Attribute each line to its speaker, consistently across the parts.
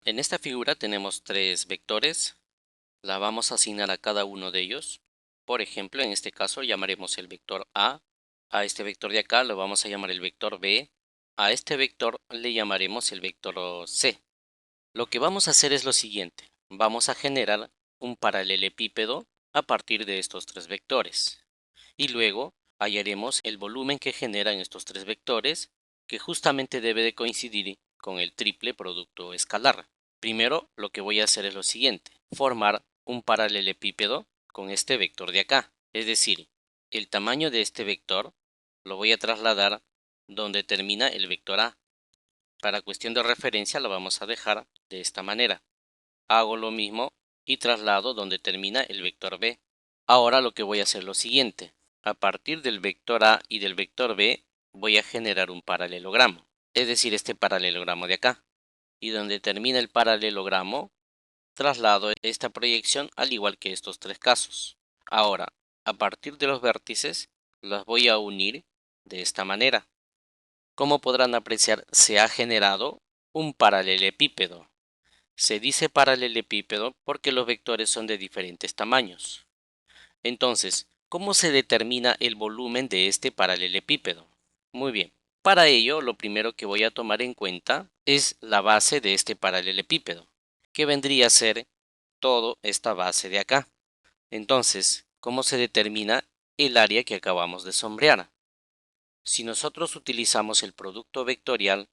Speaker 1: En esta figura tenemos tres vectores, la vamos a asignar a cada uno de ellos. Por ejemplo, en este caso llamaremos el vector a este vector de acá lo vamos a llamar el vector B, a este vector le llamaremos el vector C. Lo que vamos a hacer es lo siguiente, vamos a generar un paralelepípedo a partir de estos tres vectores. Y luego hallaremos el volumen que generan estos tres vectores, que justamente debe de coincidir con el triple producto escalar. Primero, lo que voy a hacer es lo siguiente, formar un paralelepípedo con este vector de acá. Es decir, el tamaño de este vector lo voy a trasladar donde termina el vector A. Para cuestión de referencia lo vamos a dejar de esta manera. Hago lo mismo y traslado donde termina el vector B. Ahora lo que voy a hacer es lo siguiente. A partir del vector A y del vector B voy a generar un paralelogramo. Es decir, este paralelogramo de acá. Y donde termina el paralelogramo, traslado esta proyección al igual que estos tres casos. Ahora, a partir de los vértices, los voy a unir de esta manera. Como podrán apreciar, se ha generado un paralelepípedo. Se dice paralelepípedo porque los vectores son de diferentes tamaños. Entonces, ¿cómo se determina el volumen de este paralelepípedo? Muy bien, para ello lo primero que voy a tomar en cuenta es la base de este paralelepípedo, que vendría a ser toda esta base de acá. Entonces, ¿cómo se determina el área que acabamos de sombrear? Si nosotros utilizamos el producto vectorial,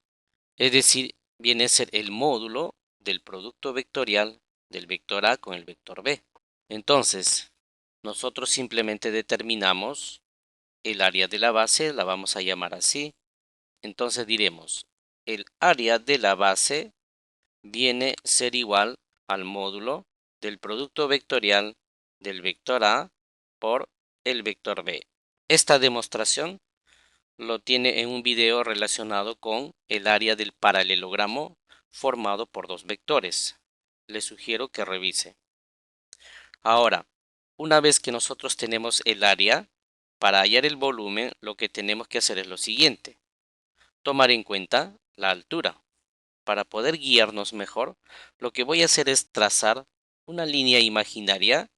Speaker 1: es decir, viene a ser el módulo del producto vectorial del vector A con el vector B. Entonces, nosotros simplemente determinamos el área de la base, la vamos a llamar así. Entonces diremos, el área de la base viene a ser igual al módulo del producto vectorial del vector A por el vector B. Esta demostración lo tiene en un video relacionado con el área del paralelogramo formado por dos vectores. Le sugiero que revise. Ahora, una vez que nosotros tenemos el área, para hallar el volumen, lo que tenemos que hacer es lo siguiente. Tomar en cuenta la altura. Para poder guiarnos mejor, lo que voy a hacer es trazar una línea imaginaria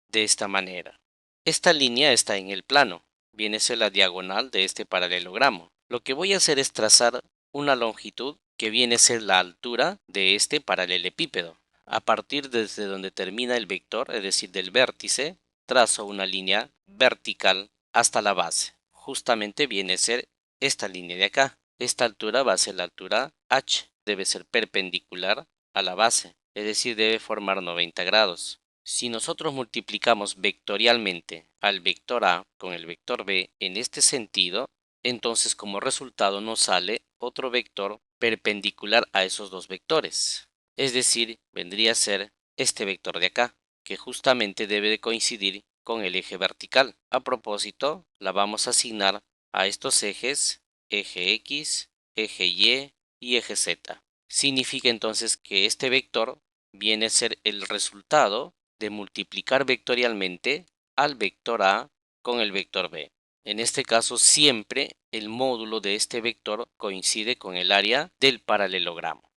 Speaker 1: de esta manera. Esta línea está en el plano, viene a ser la diagonal de este paralelogramo. Lo que voy a hacer es trazar una longitud que viene a ser la altura de este paralelepípedo. A partir desde donde termina el vector, es decir, del vértice, trazo una línea vertical hasta la base. Justamente viene a ser esta línea de acá. Esta altura va a ser la altura h, debe ser perpendicular a la base, es decir, debe formar 90 grados. Si nosotros multiplicamos vectorialmente al vector A con el vector B en este sentido, entonces como resultado nos sale otro vector perpendicular a esos dos vectores. Es decir, vendría a ser este vector de acá, que justamente debe de coincidir con el eje vertical. A propósito, la vamos a asignar a estos ejes, eje X, eje Y y eje Z. Significa entonces que este vector viene a ser el resultado de multiplicar vectorialmente al vector A con el vector B. En este caso siempre el módulo de este vector coincide con el área del paralelogramo.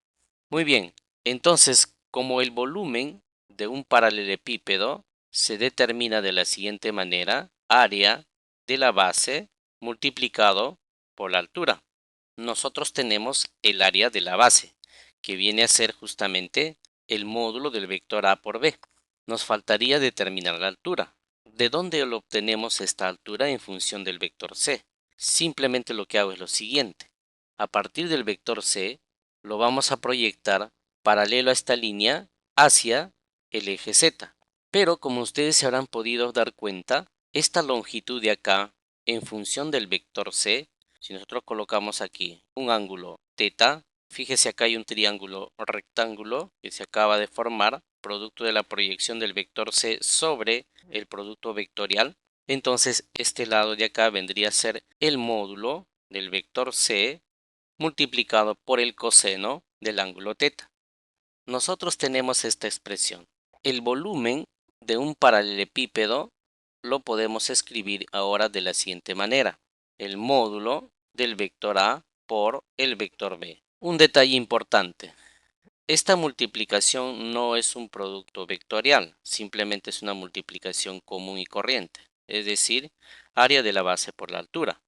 Speaker 1: Muy bien, entonces como el volumen de un paralelepípedo se determina de la siguiente manera, área de la base multiplicado por la altura. Nosotros tenemos el área de la base, que viene a ser justamente el módulo del vector A por B. Nos faltaría determinar la altura. ¿De dónde lo obtenemos esta altura en función del vector C? Simplemente lo que hago es lo siguiente. A partir del vector C, lo vamos a proyectar paralelo a esta línea hacia el eje Z. Pero como ustedes se habrán podido dar cuenta, esta longitud de acá, en función del vector C, si nosotros colocamos aquí un ángulo θ, fíjese acá hay un triángulo rectángulo que se acaba de formar, producto de la proyección del vector C sobre el producto vectorial. Entonces este lado de acá vendría a ser el módulo del vector C multiplicado por el coseno del ángulo θ. Nosotros tenemos esta expresión. El volumen de un paralelepípedo lo podemos escribir ahora de la siguiente manera. El módulo del vector A por el vector B. Un detalle importante. Esta multiplicación no es un producto vectorial, simplemente es una multiplicación común y corriente, es decir, área de la base por la altura.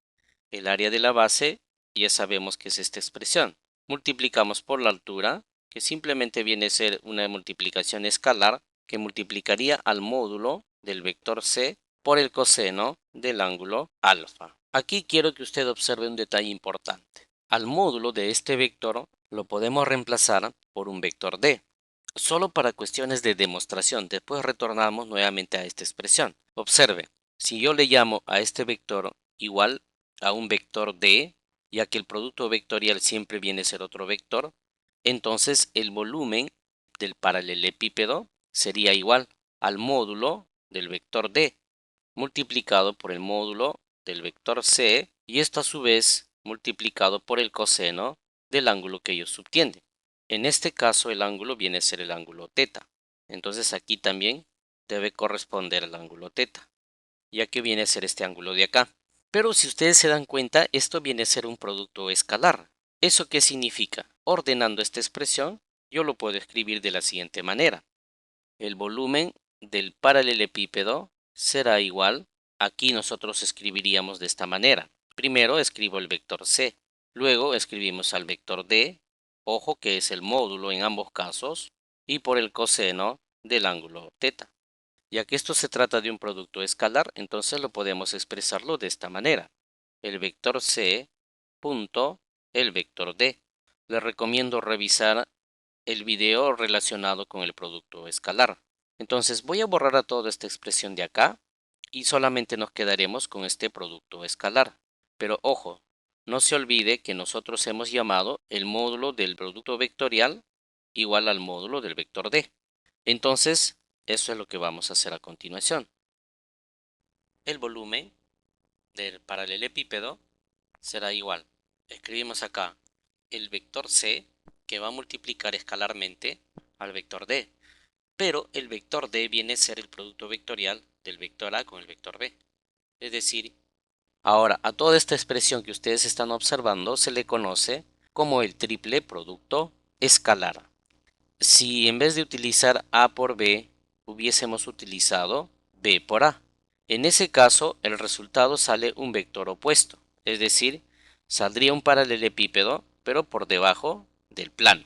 Speaker 1: El área de la base ya sabemos que es esta expresión. Multiplicamos por la altura, que simplemente viene a ser una multiplicación escalar que multiplicaría al módulo del vector c por el coseno del ángulo alfa. Aquí quiero que usted observe un detalle importante. Al módulo de este vector lo podemos reemplazar por un vector d. Solo para cuestiones de demostración, después retornamos nuevamente a esta expresión. Observe, si yo le llamo a este vector igual a un vector d, ya que el producto vectorial siempre viene a ser otro vector, entonces el volumen del paralelepípedo sería igual al módulo del vector d multiplicado por el módulo del vector c y esto a su vez multiplicado por el coseno del ángulo que ellos subtienden. En este caso el ángulo viene a ser el ángulo teta. Entonces aquí también debe corresponder al ángulo teta, ya que viene a ser este ángulo de acá. Pero si ustedes se dan cuenta, esto viene a ser un producto escalar. ¿Eso qué significa? Ordenando esta expresión, yo lo puedo escribir de la siguiente manera. El volumen del paralelepípedo será igual, aquí nosotros escribiríamos de esta manera. Primero escribo el vector c, luego escribimos al vector d, ojo que es el módulo en ambos casos, y por el coseno del ángulo teta. Ya que esto se trata de un producto escalar, entonces lo podemos expresarlo de esta manera. El vector c punto el vector d. Les recomiendo revisar el video relacionado con el producto escalar. Entonces voy a borrar a toda esta expresión de acá y solamente nos quedaremos con este producto escalar. Pero ojo, no se olvide que nosotros hemos llamado el módulo del producto vectorial igual al módulo del vector d. Entonces, eso es lo que vamos a hacer a continuación. El volumen del paralelepípedo será igual. Escribimos acá el vector c que va a multiplicar escalarmente al vector d. Pero el vector d viene a ser el producto vectorial del vector a con el vector b. Es decir, ahora a toda esta expresión que ustedes están observando se le conoce como el triple producto escalar. Si en vez de utilizar a por b hubiésemos utilizado b por a, en ese caso el resultado sale un vector opuesto, es decir, saldría un paralelepípedo pero por debajo del plano.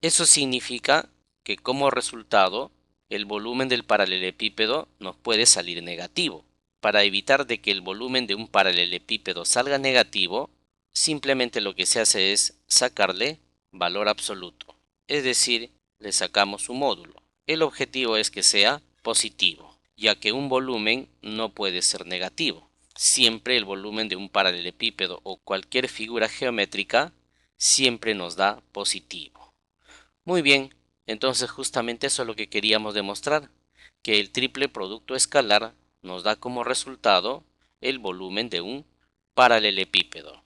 Speaker 1: Eso significa que como resultado el volumen del paralelepípedo nos puede salir negativo. Para evitar de que el volumen de un paralelepípedo salga negativo, simplemente lo que se hace es sacarle valor absoluto, es decir, le sacamos su módulo. El objetivo es que sea positivo, ya que un volumen no puede ser negativo. Siempre el volumen de un paralelepípedo o cualquier figura geométrica siempre nos da positivo. Muy bien, entonces justamente eso es lo que queríamos demostrar, que el triple producto escalar nos da como resultado el volumen de un paralelepípedo.